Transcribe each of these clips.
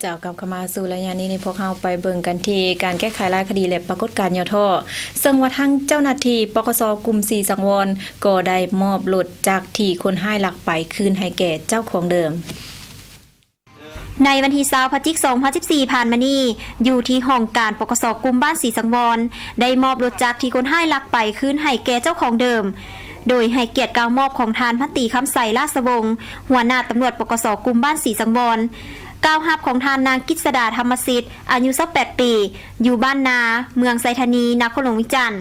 เจ้ากลับเข้ามาสู่ระยะนี้ในพวกเราไปเบิ่งกันที่การแก้ไขรายคดีและปรากฏการณ์ย่อท่อซึ่งว่าทั้งเจ้าหน้าที่ปกสกลุ่ม4สังวรก็ได้มอบรถจากที่คนให้ลักไปคืนให้แก่เจ้าของเดิมในวันที่20พฤศจิกายน2014ผ่านมานี้อยู่ที่ห้องการปกสกลุ่มบ้านศรีสังวรได้มอบรถจักรที่คนให้ลักไปคืนให้แก่เจ้าของเดิมโดยให้เกียรติการมอบของทานพันตรีคำใสราชวงศ์หัวหน้าตำรวจปกสกลุ่มบ้านศรีสังวรก้าวหับของทานนางกิษดาธรรมสิทธิ์อายุ28ปีอยู่บ้านนาเมืองไซธานีนครหลวงวิจันทร์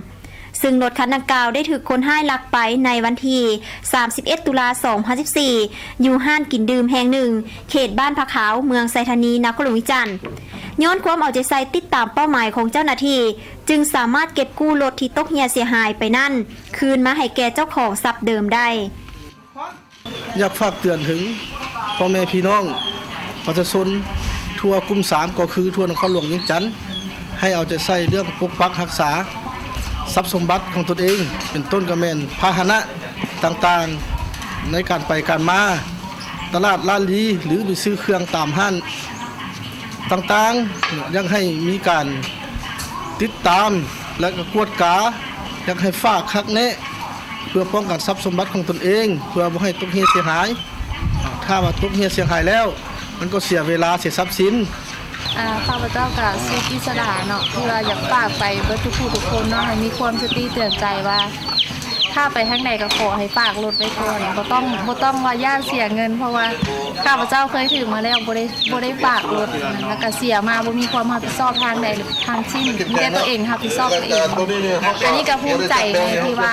ซึ่งรถคันดังกล่าวได้ถูกคนให้ลักไปในวันที่31ตุลาคม2014อยู่ห้านกินดื่มแห่งหนึ่งเขตบ้านผาขาวเมืองไซธานีนครหลวงวิจันทร์ย้อนความเอาใจใส่ติดตามเป้าหมายของเจ้าหน้าที่จึงสามารถเก็บกู้รถที่ตกเหี่ยเสียหายไปนั่นคืนมาให้แก่เจ้าของทรัพย์เดิมได้อยากฝากเตือนถึงพ่อแม่พี่น้องประชาชนทั่วกลุ่ม3ก็คือทั่วนครหลวงเวียงจันทร์ให้เอาใจใส่เรื่องปกปักรักษาทรัพย์สมบัติของตนเองเป็นต้นกระแมนพาหนะต่างๆในการไปการมาตลาดร้านลีหรือไปซื้อเครื่องตามห้างต่างๆยังให้มีการติดตามและก็กวดกายังให้ฝากคักแนะเพื่อป้องกันทรัพย์สมบัติของตนเองเพื่อบ่ให้ตกเหี่ยเสียหายถ้าว่าตกเหี่ยเสียหายแล้วมันก็เสียเวลาเสียทรัพย์สินข้าพเจ้ากับซื้อกิษดาเนาะเพื่ออยากฝากไปเบิดทุกผู้ทุกคนเนาะให้มีความสติเตือนใจว่าถ้าไปทางไหนก็ขอให้ฝากรถไว้ก่อนบ่ต้องว่าย่านเสียเงินเพราะว่าข้าพเจ้าเคยถือมาแล้วบ่ได้ฝากรถแล้วก็เสียมาบ่มีความรับผิดชอบทางใดหรือทางสิ้นมีแต่ตัวเองรับผิดชอบตัวเองอันนี้ก็ภูมิใจในที่ว่า